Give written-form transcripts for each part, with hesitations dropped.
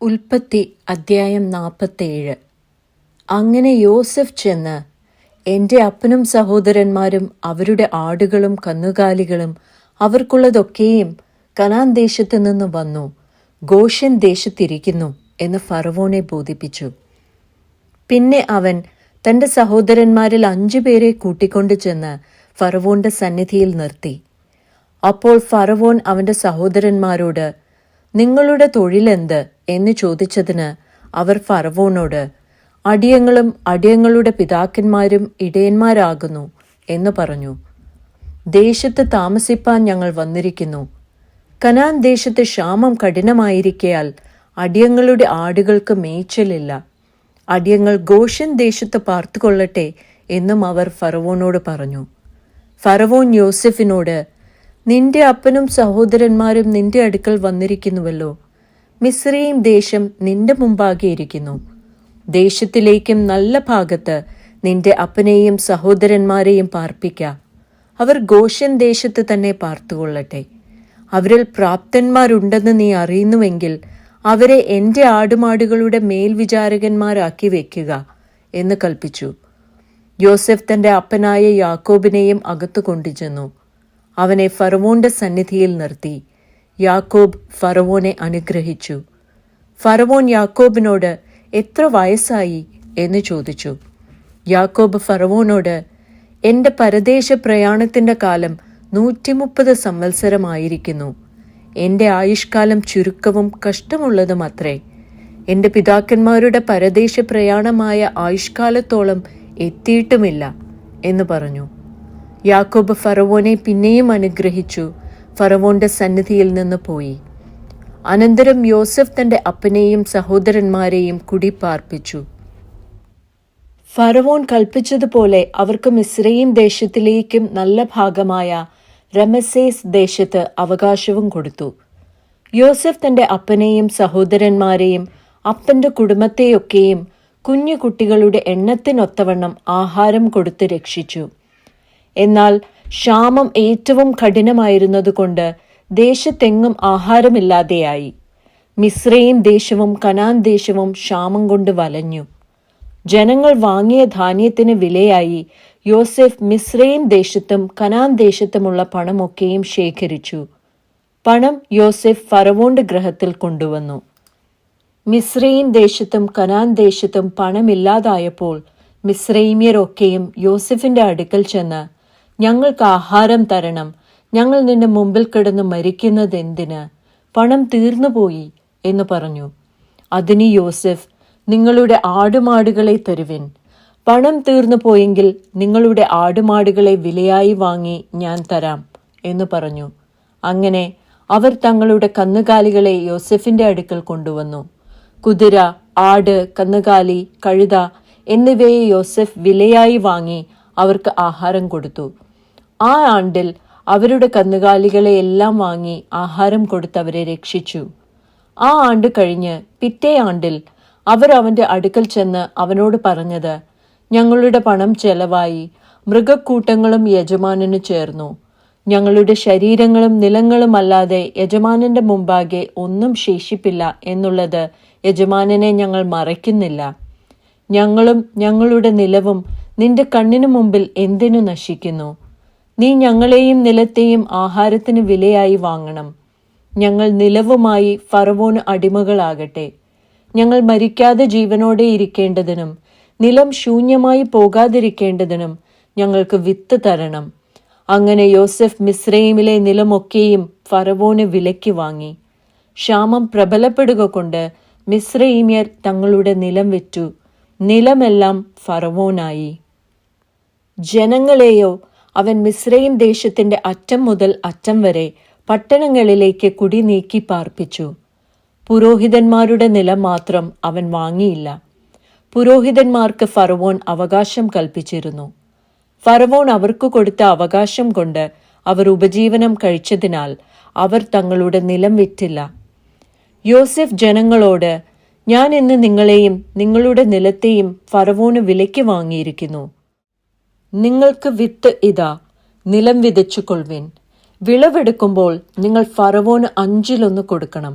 ഉൽപ്പത്തി അദ്ധ്യായം 47. അങ്ങനെ യോസെഫ് ചെന്ന്, എൻ്റെ അപ്പനും സഹോദരന്മാരും അവരുടെ ആടുകളും കന്നുകാലികളും അവർക്കുള്ളതൊക്കെയും കനാൻ ദേശത്തു നിന്ന് വന്നു ഗോഷ്യൻ ദേശത്തിരിക്കുന്നു എന്ന് ഫറവോനെ ബോധിപ്പിച്ചു. പിന്നെ അവൻ തൻ്റെ സഹോദരന്മാരിൽ 5 പേരെ കൂട്ടിക്കൊണ്ടു ചെന്ന് ഫറവോന്റെ സന്നിധിയിൽ നിർത്തി. അപ്പോൾ ഫറവോൻ അവൻ്റെ സഹോദരന്മാരോട്, നിങ്ങളുടെ തൊഴിലെന്ത് എന്ന് ചോദിച്ചതിന് അവർ ഫറവോനോട്, അടിയങ്ങളും അടിയങ്ങളുടെ പിതാക്കന്മാരും ഇടയന്മാരാകുന്നു എന്ന് പറഞ്ഞു. ദേശത്ത് താമസിപ്പാൻ ഞങ്ങൾ വന്നിരിക്കുന്നു. കനാൻ ദേശത്ത് ക്ഷാമം കഠിനമായിരിക്കയാൽ അടിയങ്ങളുടെ ആടുകൾക്ക് മേയ്ച്ചലില്ല. അടിയങ്ങൾ ഗോഷ്യൻ ദേശത്ത് പാർത്തുകൊള്ളട്ടെ എന്നും അവർ ഫറവോനോട് പറഞ്ഞു. ഫറവോൻ യോസെഫിനോട്, നിന്റെ അപ്പനും സഹോദരന്മാരും നിന്റെ അടുക്കൽ വന്നിരിക്കുന്നുവല്ലോ. മിസ്രയീം ദേശം നിന്റെ മുമ്പാകെ ഇരിക്കുന്നു. ദേശത്തിലേക്കും നല്ല ഭാഗത്ത് നിന്റെ അപ്പനെയും സഹോദരന്മാരെയും പാർപ്പിക്ക. അവർ ഗോഷ്യൻ ദേശത്ത് തന്നെ പാർത്തുകൊള്ളട്ടെ. അവരിൽ പ്രാപ്തന്മാരുണ്ടെന്ന് നീ അറിയുന്നുവെങ്കിൽ അവരെ എൻ്റെ ആടുമാടുകളുടെ മേൽവിചാരകന്മാരാക്കി വെക്കുക എന്ന് കൽപ്പിച്ചു. യോസെഫ് തൻ്റെ അപ്പനായ യാക്കോബിനെയും അകത്തു കൊണ്ടുചെന്നു. അവനെ ഫറവോന്റെ സന്നിധിയിൽ നിർത്തി. യാക്കോബ് ഫറവോനെ അനുഗ്രഹിച്ചു. ഫറവോൻ യാക്കോബിനോട്, എത്ര വയസ്സായി എന്ന് ചോദിച്ചു. യാക്കോബ് ഫറവോനോട്, എൻ്റെ പരദേശ പ്രയാണത്തിൻ്റെ കാലം 130 സംവത്സരമായിരിക്കുന്നു. എൻ്റെ ആയുഷ്കാലം ചുരുക്കവും കഷ്ടമുള്ളതും അത്രേ. എൻ്റെ പിതാക്കന്മാരുടെ പരദേശ പ്രയാണമായ ആയുഷ്കാലത്തോളം എത്തിയിട്ടുമില്ല എന്ന് പറഞ്ഞു. യാക്കോബ് ഫറവോനെ പിന്നെയും അനുഗ്രഹിച്ചു ഫറവോന്റെ സന്നിധിയിൽ നിന്ന് പോയി. അനന്തരം യോസെഫ് തന്റെ അപ്പനെയും സഹോദരന്മാരെയും കുടിപ്പാർപ്പിച്ചു. ഫറവോൻ കൽപ്പിച്ചതുപോലെ അവർക്ക് മിസ്രയീം ദേശത്തിലേക്കും നല്ല ഭാഗമായ രമസേസ് ദേശത്ത് അവകാശവും കൊടുത്തു. യോസെഫ് തന്റെ അപ്പനെയും സഹോദരന്മാരെയും അപ്പന്റെ കുടുംബത്തെയൊക്കെയും കുഞ്ഞു കുട്ടികളുടെ എണ്ണത്തിനൊത്തവണ്ണം ആഹാരം കൊടുത്ത് രക്ഷിച്ചു. എന്നാൽ ക്ഷാമം ഏറ്റവും കഠിനമായിരുന്നതുകൊണ്ട് ദേശത്തെങ്ങും ആഹാരമില്ലാതെയായി. മിസ്രയീം ദേശവും കനാൻ ദേശവും ക്ഷാമം കൊണ്ട് വലഞ്ഞു. ജനങ്ങൾ വാങ്ങിയ ധാന്യത്തിന് വിലയായി യോസെഫ് മിസ്രയീം ദേശത്തും കനാൻ ദേശത്തുമുള്ള പണമൊക്കെയും ശേഖരിച്ചു. പണം യോസെഫ് ഫറവോന്റെ ഗൃഹത്തിൽ കൊണ്ടുവന്നു. മിസ്രയീം ദേശത്തും കനാൻ ദേശത്തും പണമില്ലാതായപ്പോൾ മിസ്രയീമ്യരൊക്കെയും യോസെഫിന്റെ അടുക്കൽ ചെന്ന്, ഞങ്ങൾക്ക് ആഹാരം തരണം, ഞങ്ങൾ നിന്റെ മുമ്പിൽ കിടന്ന് മരിക്കുന്നതെന്തിന്? പണം തീർന്നുപോയി എന്ന് പറഞ്ഞു. അതിന് യോസെഫ്, നിങ്ങളുടെ ആടുമാടുകളെ തരുവിൻ. പണം തീർന്നു പോയെങ്കിൽ നിങ്ങളുടെ ആടുമാടുകളെ വിലയായി വാങ്ങി ഞാൻ തരാം എന്ന് പറഞ്ഞു. അങ്ങനെ അവർ തങ്ങളുടെ കന്നുകാലികളെ യോസെഫിന്റെ അടുക്കൽ കൊണ്ടുവന്നു. കുതിര, ആട്, കന്നുകാലി, കഴുത എന്നിവയെ യോസെഫ് വിലയായി വാങ്ങി അവർക്ക് ആഹാരം കൊടുത്തു. ആ ആണ്ടിൽ അവരുടെ കന്നുകാലികളെ എല്ലാം വാങ്ങി ആഹാരം കൊടുത്ത് അവരെ രക്ഷിച്ചു. ആ ആണ്ട് കഴിഞ്ഞ് പിറ്റേ ആണ്ടിൽ അവർ അവന്റെ അടുക്കൽ ചെന്ന് അവനോട് പറഞ്ഞത്, ഞങ്ങളുടെ പണം ചെലവായി, മൃഗക്കൂട്ടങ്ങളും യജമാനന് ചേർന്നു. ഞങ്ങളുടെ ശരീരങ്ങളും നിലങ്ങളും അല്ലാതെ യജമാനന്റെ മുമ്പാകെ ഒന്നും ശേഷിപ്പില്ല എന്നുള്ളത് യജമാനനെ ഞങ്ങൾ മറയ്ക്കുന്നില്ല. ഞങ്ങളും ഞങ്ങളുടെ നിലവും നിന്റെ കണ്ണിനു മുമ്പിൽ എന്തിനു നശിക്കുന്നു? നീ ഞങ്ങളെയും നിലത്തെയും ആഹാരത്തിന് വിലയായി വാങ്ങണം. ഞങ്ങൾ നിലവുമായി ഫറവോന് അടിമകളാകട്ടെ. ഞങ്ങൾ മരിക്കാതെ ജീവനോടെ ഇരിക്കേണ്ടതിനും നിലം ശൂന്യമായി പോകാതിരിക്കേണ്ടതിനും ഞങ്ങൾക്ക് വിത്ത് തരണം. അങ്ങനെ യോസെഫ് മിസ്രയീമിലെ നിലമൊക്കെയും ഫറവോന് വിലയ്ക്ക് വാങ്ങി. ക്ഷാമം പ്രബലപ്പെടുക കൊണ്ട് മിസ്രയീമ്യർ തങ്ങളുടെ നിലം വിറ്റു. നിലമെല്ലാം ഫറവോനായി. ജനങ്ങളെയോ അവൻ മിസ്രയീം ദേശത്തിന്റെ അറ്റം മുതൽ അറ്റം വരെ പട്ടണങ്ങളിലേക്ക് കുടി നീക്കി പാർപ്പിച്ചു. പുരോഹിതന്മാരുടെ നിലം മാത്രം അവൻ വാങ്ങിയില്ല. പുരോഹിതന്മാർക്ക് ഫറവോൻ അവകാശം കൽപ്പിച്ചിരുന്നു. ഫറവോൻ അവർക്ക് കൊടുത്ത അവകാശം കൊണ്ട് അവർ ഉപജീവനം കഴിച്ചതിനാൽ അവർ തങ്ങളുടെ നിലം വിറ്റില്ല. യോസെഫ് ജനങ്ങളോട്, ഞാൻ ഇന്ന് നിങ്ങളെയും നിങ്ങളുടെ നിലത്തെയും ഫറവോന് വിലയ്ക്ക് വാങ്ങിയിരിക്കുന്നു. നിങ്ങൾക്ക് വിത്ത് ഇതാ, നിലം വിതച്ചുകൊള്ളുവിൻ. വിളവെടുക്കുമ്പോൾ നിങ്ങൾ ഫറവോന് 1/5 കൊടുക്കണം.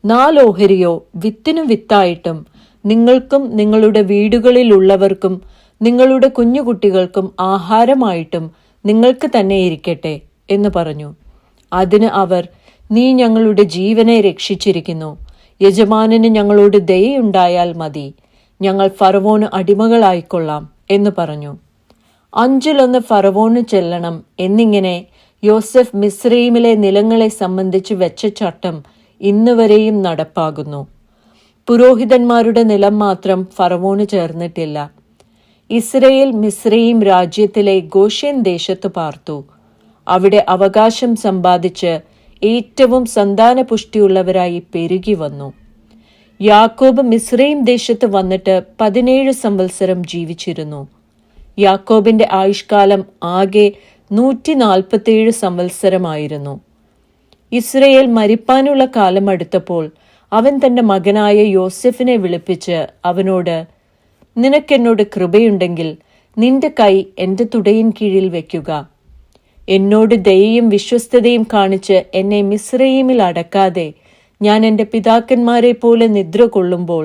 4 ഓഹരിയോ വിത്തിനും വിത്തായിട്ടും നിങ്ങൾക്കും നിങ്ങളുടെ വീടുകളിലുള്ളവർക്കും നിങ്ങളുടെ കുഞ്ഞുകുട്ടികൾക്കും ആഹാരമായിട്ടും നിങ്ങൾക്ക് തന്നെ ഇരിക്കട്ടെ എന്ന് പറഞ്ഞു. അതിന് അവർ, നീ ഞങ്ങളുടെ ജീവനെ രക്ഷിച്ചിരിക്കുന്നു. യജമാനന് ഞങ്ങളോട് ദയയുണ്ടായാൽ മതി, ഞങ്ങൾ ഫറവോന് അടിമകളായിക്കൊള്ളാം എന്ന് പറഞ്ഞു. 1/5 ഫറവോന് ചെല്ലണം എന്നിങ്ങനെ യോസെഫ് മിസ്രയീമിലെ നിലങ്ങളെ സംബന്ധിച്ച് വെച്ച ചട്ടം ഇന്നുവരെയും നടപ്പാകുന്നു. പുരോഹിതന്മാരുടെ നിലം മാത്രം ഫറവോന് ചേർന്നിട്ടില്ല. ഇസ്രയേൽ മിസ്രയീം രാജ്യത്തിലെ ഗോഷ്യൻ ദേശത്ത് പാർത്തു. അവിടെ അവകാശം സമ്പാദിച്ച് ഏറ്റവും സന്താനപുഷ്ടിയുള്ളവരായി പെരുകി വന്നു. യാക്കോബ് മിസ്രയീം ദേശത്ത് വന്നിട്ട് 17 സംവത്സരം ജീവിച്ചിരുന്നു. യാക്കോബിന്റെ ആയുഷ്കാലം ആകെ 147 സംവത്സരമായിരുന്നു. ഇസ്രയേൽ മരിപ്പാനുള്ള കാലം അടുത്തപ്പോൾ അവൻ തന്റെ മകനായ യോസെഫിനെ വിളിപ്പിച്ച് അവനോട്, നിനക്കെന്നോട് കൃപയുണ്ടെങ്കിൽ നിന്റെ കൈ എന്റെ തുടയിൻ കീഴിൽ വയ്ക്കുക. എന്നോട് ദയയും വിശ്വസ്തതയും കാണിച്ച് എന്നെ മിസ്രയീമിൽ അടക്കാതെ ഞാൻ എൻ്റെ പിതാക്കന്മാരെ പോലെ നിദ്ര കൊള്ളുമ്പോൾ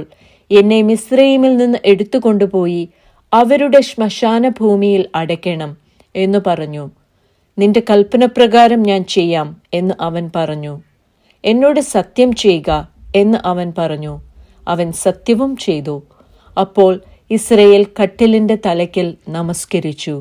എന്നെ മിസ്രയീമിൽ നിന്ന് എടുത്തുകൊണ്ടുപോയി അവരുടെ ശ്മശാന ഭൂമിയിൽ അടയ്ക്കണം എന്നു പറഞ്ഞു. നിന്റെ കൽപ്പനപ്രകാരം ഞാൻ ചെയ്യാം എന്ന് അവൻ പറഞ്ഞു. എന്നോട് സത്യം ചെയ്യുക എന്ന് അവൻ പറഞ്ഞു. അവൻ സത്യവും ചെയ്തു. അപ്പോൾ ഇസ്രയേൽ കട്ടിലിന്റെ തലയ്ക്കൽ നമസ്കരിച്ചു.